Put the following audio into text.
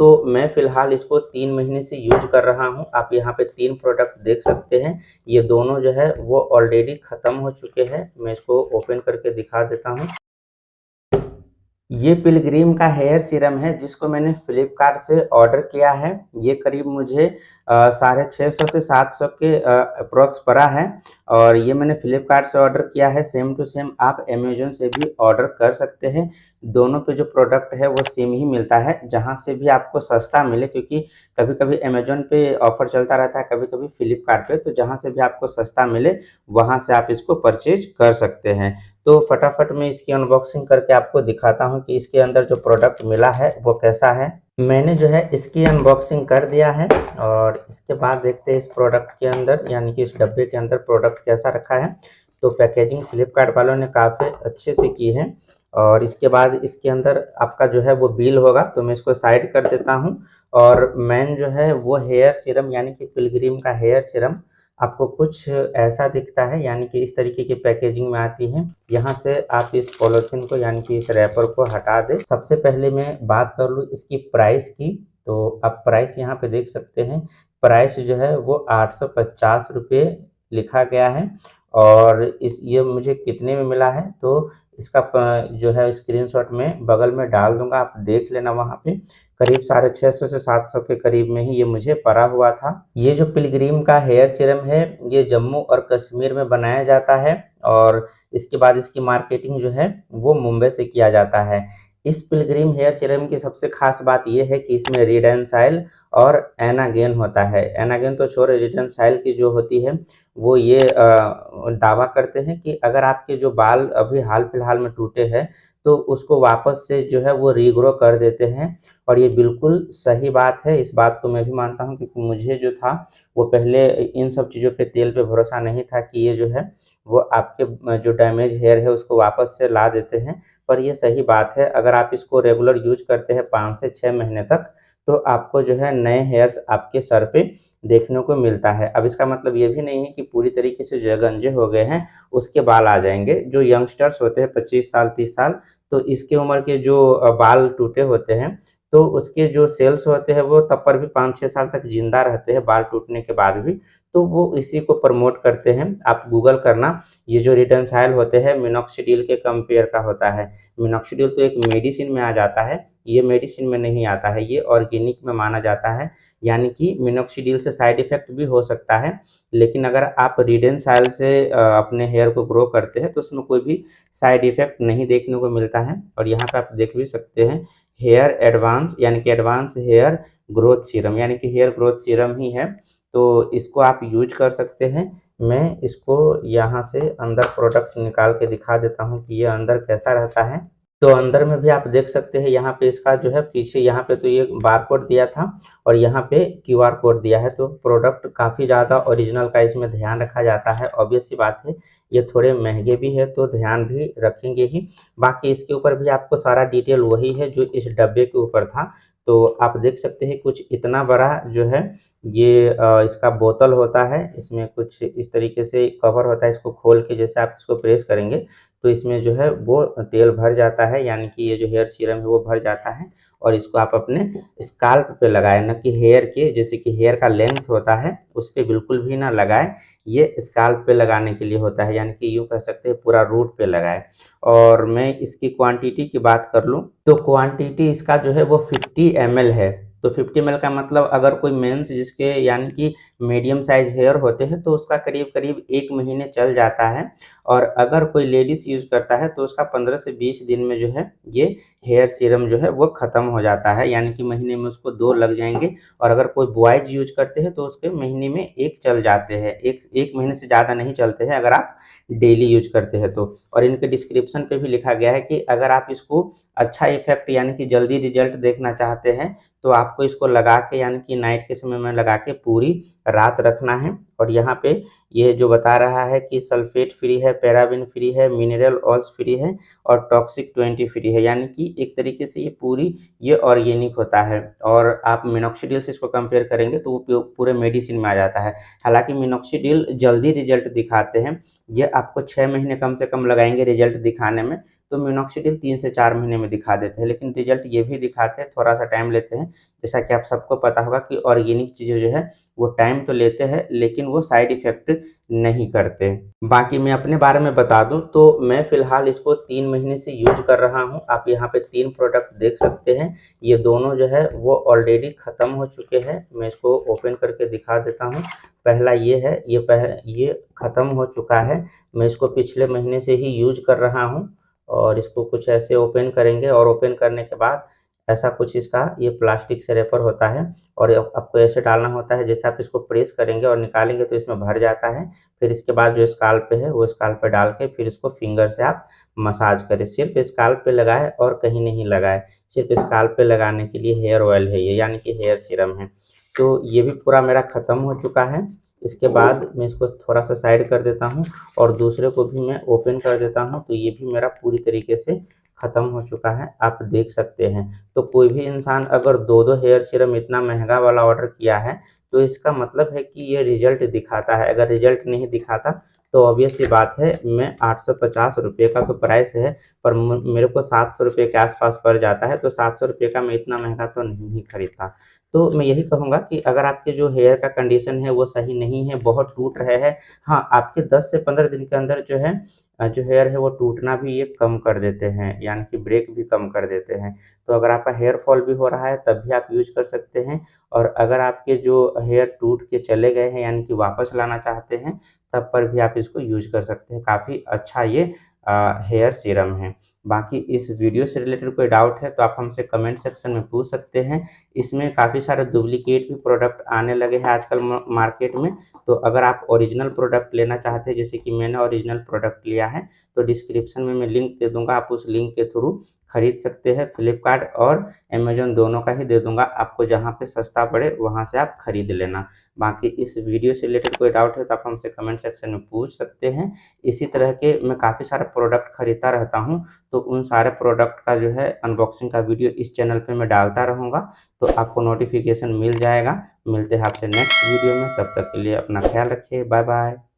तो मैं फ़िलहाल इसको 3 महीने से यूज़ कर रहा हूँ। आप यहाँ पे 3 प्रोडक्ट देख सकते हैं। ये दोनों जो है वो ऑलरेडी ख़त्म हो चुके हैं। मैं इसको ओपन करके दिखा देता हूँ। ये पिलग्रिम का हेयर सीरम है जिसको मैंने फ्लिपकार्ट से ऑर्डर किया है। ये करीब मुझे 650 से 700 के अप्रॉक्स पड़ा है और ये मैंने फ्लिपकार्ट से ऑर्डर किया है। सेम टू सेम आप अमेज़न से भी ऑर्डर कर सकते हैं। दोनों पे जो प्रोडक्ट है वो सेम ही मिलता है, जहाँ से भी आपको सस्ता मिले, क्योंकि कभी-कभी अमेज़न पे ऑफ़र चलता रहता है, कभी-कभी फ्लिपकार्ट पे, तो जहाँ से भी आपको सस्ता मिले वहाँ से आप इसको परचेज़ कर सकते हैं। तो फटाफट मैं इसकी अनबॉक्सिंग करके आपको दिखाता हूँ कि इसके अंदर जो प्रोडक्ट मिला है वो कैसा है। मैंने जो है इसकी अनबॉक्सिंग कर दिया है और इसके बाद देखते हैं इस प्रोडक्ट के अंदर, यानी कि इस डब्बे के अंदर प्रोडक्ट कैसा रखा है। तो पैकेजिंग फ्लिपकार्ट वालों ने काफ़ी अच्छे से की है और इसके बाद इसके अंदर आपका जो है वो बिल होगा, तो मैं इसको साइड कर देता हूँ। और मेन जो है वो हेयर सीरम, यानी कि पिलग्रिम का हेयर सीरम आपको कुछ ऐसा दिखता है, यानी कि इस तरीके की पैकेजिंग में आती है। यहाँ से आप इस पॉलीथीन को, यानी कि इस रैपर को हटा दें। सबसे पहले मैं बात कर लूँ इसकी प्राइस की, तो आप प्राइस यहाँ पे देख सकते हैं। प्राइस जो है वो 850 रुपये लिखा गया है और ये मुझे कितने में मिला है, तो इसका जो है स्क्रीनशॉट में बगल में डाल दूंगा, आप देख लेना। वहाँ पे करीब 650 से 700 के करीब में ही ये मुझे पड़ा हुआ था। ये जो पिलग्रिम का हेयर सीरम है ये जम्मू और कश्मीर में बनाया जाता है और इसके बाद इसकी मार्केटिंग जो है वो मुंबई से किया जाता है। इस पिलग्रिम हेयर सीरम की सबसे खास बात ये है कि इसमें रिडेंसाइल और एनागेन होता है। एनागेन तो छोड़, रिडेंसाइल की जो होती है वो ये दावा करते हैं कि अगर आपके जो बाल अभी हाल फिलहाल में टूटे हैं तो उसको वापस से जो है वो रीग्रो कर देते हैं और ये बिल्कुल सही बात है। इस बात को मैं भी मानता हूँ, क्योंकि मुझे जो था वो पहले इन सब चीज़ों पे, तेल पे भरोसा नहीं था कि ये जो है वो आपके जो डैमेज हेयर है उसको वापस से ला देते हैं। पर ये सही बात है, अगर आप इसको रेगुलर यूज करते हैं 5 से 6 महीने तक, तो आपको जो है नए हेयर्स आपके सर पे देखने को मिलता है। अब इसका मतलब ये भी नहीं है कि पूरी तरीके से जो गंजे हो गए हैं उसके बाल आ जाएंगे। जो यंगस्टर्स होते हैं 25 साल 30 साल, तो इसके उम्र के जो बाल टूटे होते हैं, तो उसके जो सेल्स होते हैं वो तब पर भी 5-6 साल तक जिंदा रहते हैं बाल टूटने के बाद भी। तो वो इसी को प्रमोट करते हैं। आप गूगल करना, ये जो रिटेंसाइल होते हैं मिनॉक्सिडिल के कंपेयर का होता है। मिनॉक्सिडिल तो एक मेडिसिन में आ जाता है, ये मेडिसिन में नहीं आता है, ये ऑर्गेनिक में माना जाता है। यानी कि मिनॉक्सिडिल से साइड इफ़ेक्ट भी हो सकता है, लेकिन अगर आप रिडेंसाइल से अपने हेयर को ग्रो करते हैं तो उसमें कोई भी साइड इफ़ेक्ट नहीं देखने को मिलता है। और यहाँ पे आप देख भी सकते हैं हेयर एडवांस, यानी कि एडवांस हेयर ग्रोथ सीरम, यानी कि हेयर ग्रोथ सीरम ही है। तो इसको आप यूज कर सकते हैं। मैं इसको यहाँ से अंदर प्रोडक्ट निकाल के दिखा देता हूँ कि ये अंदर कैसा रहता है। तो अंदर में भी आप देख सकते हैं, यहाँ पे इसका जो है पीछे यहाँ पे तो ये बारकोड दिया था और यहाँ पे क्यूआर कोड दिया है। तो प्रोडक्ट काफ़ी ज़्यादा ओरिजिनल का इसमें ध्यान रखा जाता है। ऑब्वियस सी बात है, ये थोड़े महंगे भी है तो ध्यान भी रखेंगे ही। बाकी इसके ऊपर भी आपको सारा डिटेल वही है जो इस डब्बे के ऊपर था। तो आप देख सकते हैं कुछ इतना बड़ा जो है ये इसका बोतल होता है। इसमें कुछ इस तरीके से कवर होता है, इसको खोल के जैसे आप इसको प्रेस करेंगे तो इसमें जो है वो तेल भर जाता है, यानी कि ये जो हेयर सीरम है वो भर जाता है। और इसको आप अपने स्काल्प पे लगाएं, न कि हेयर के, जैसे कि हेयर का लेंथ होता है उस पे बिल्कुल भी ना लगाएं। ये स्काल्प पे लगाने के लिए होता है, यानी कि यूँ कह सकते हैं पूरा रूट पे लगाएं। और मैं इसकी क्वांटिटी की बात कर लूँ तो क्वांटिटी इसका जो है वो 50 ml है। तो 50 ml का मतलब अगर कोई मेंस जिसके यानी कि मीडियम साइज हेयर होते हैं तो उसका करीब करीब 1 महीने चल जाता है। और अगर कोई लेडीज़ यूज़ करता है तो उसका 15 से 20 दिन में जो है ये हेयर सीरम जो है वो ख़त्म हो जाता है, यानी कि महीने में उसको 2 लग जाएंगे। और अगर कोई बॉयज़ यूज करते हैं तो उसके महीने में 1 चल जाते हैं, एक महीने से ज़्यादा नहीं चलते हैं अगर आप डेली यूज करते हैं तो। और इनके डिस्क्रिप्शन पे भी लिखा गया है कि अगर आप इसको अच्छा इफेक्ट, यानी कि जल्दी रिजल्ट देखना चाहते हैं तो आपको इसको लगा के, यानी कि नाइट के समय में लगा के पूरी रात रखना है। और यहाँ पे ये जो बता रहा है कि सल्फेट फ्री है, पैराबिन फ्री है, मिनरल ऑयल्स फ्री है और टॉक्सिक 20 फ्री है, यानी कि एक तरीके से ये ऑर्गेनिक होता है। और आप मिनॉक्सिडिल से इसको कंपेयर करेंगे तो वो पूरे मेडिसिन में आ जाता है। हालांकि मिनॉक्सिडिल जल्दी रिजल्ट दिखाते हैं, ये आपको 6 महीने कम से कम लगाएंगे रिजल्ट दिखाने में। तो मिनॉक्सिडिल 3 से 4 महीने में दिखा देते हैं, लेकिन रिजल्ट ये भी दिखाते हैं, थोड़ा सा टाइम लेते हैं। जैसा कि आप सबको पता होगा कि ऑर्गेनिक चीज़ें जो है वो टाइम तो लेते हैं, लेकिन वो साइड इफ़ेक्ट नहीं करते। बाकी मैं अपने बारे में बता दूं तो मैं फ़िलहाल इसको 3 महीने से यूज़ कर रहा हूं। आप यहां पे 3 प्रोडक्ट देख सकते हैं। ये दोनों जो है वो ऑलरेडी ख़त्म हो चुके हैं। मैं इसको ओपन करके दिखा देता हूं। पहला ये है, ये ख़त्म हो चुका है। मैं इसको पिछले महीने से ही यूज़ कर रहा हूँ और इसको कुछ ऐसे ओपन करेंगे और ओपन करने के बाद ऐसा कुछ इसका ये प्लास्टिक से रेपर होता है और आपको ऐसे डालना होता है। जैसे आप इसको प्रेस करेंगे और निकालेंगे तो इसमें भर जाता है। फिर इसके बाद जो स्काल्प पे है वो स्काल्प पे डाल के फिर इसको फिंगर से आप मसाज करें। सिर्फ स्काल्प पे लगाए और कहीं नहीं लगाए। सिर्फ स्काल्प पे लगाने के लिए हेयर ऑयल है ये, यानी कि हेयर सीरम है। तो ये भी पूरा मेरा ख़त्म हो चुका है। इसके बाद मैं इसको थोड़ा सा साइड कर देता हूँ और दूसरे को भी मैं ओपन कर देता हूँ। तो ये भी मेरा पूरी तरीके से ख़त्म हो चुका है, आप देख सकते हैं। तो कोई भी इंसान अगर 2-2 हेयर सीरम इतना महंगा वाला ऑर्डर किया है तो इसका मतलब है कि ये रिजल्ट दिखाता है। अगर रिजल्ट नहीं दिखाता तो ऑब्वियस सी बात है, मैं 850 रुपये का तो प्राइस है, पर मेरे को 700 रुपये के आसपास पड़ जाता है। तो 700 रुपये का मैं इतना महंगा तो नहीं ही खरीदता। तो मैं यही कहूँगा कि अगर आपके जो हेयर का कंडीशन है वो सही नहीं है, बहुत टूट रहे हैं, हाँ, आपके 10 से 15 दिन के अंदर जो है जो हेयर है वो टूटना भी ये कम कर देते हैं, यानी कि ब्रेक भी कम कर देते हैं। तो अगर आपका हेयर फॉल भी हो रहा है तब भी आप यूज़ कर सकते हैं। और अगर आपके जो हेयर टूट के चले गए हैं, यानी कि वापस लाना चाहते हैं, तब पर भी आप इसको यूज़ कर सकते हैं। काफ़ी अच्छा ये हेयर सीरम है। बाकी इस वीडियो से रिलेटेड कोई डाउट है तो आप हमसे कमेंट सेक्शन में पूछ सकते हैं। इसमें काफ़ी सारे डुप्लीकेट भी प्रोडक्ट आने लगे हैं आजकल मार्केट में। तो अगर आप ओरिजिनल प्रोडक्ट लेना चाहते हैं, जैसे कि मैंने ओरिजिनल प्रोडक्ट लिया है, तो डिस्क्रिप्शन में मैं लिंक दे दूँगा, आप उस लिंक के थ्रू खरीद सकते हैं। फ्लिपकार्ट और अमेज़न दोनों का ही दे दूँगा, आपको जहाँ पे सस्ता पड़े वहाँ से आप खरीद लेना। बाकी इस वीडियो से रिलेटेड कोई डाउट है तो आप हमसे कमेंट सेक्शन में पूछ सकते हैं। इसी तरह के मैं काफ़ी सारे प्रोडक्ट खरीदता रहता हूँ, तो उन सारे प्रोडक्ट का जो है अनबॉक्सिंग का वीडियो इस चैनल पे मैं डालता रहूँगा, तो आपको नोटिफ़िकेशन मिल जाएगा। मिलते हैं आपसे नेक्स्ट वीडियो में, तब तक के लिए अपना ख़्याल रखिए। Bye bye.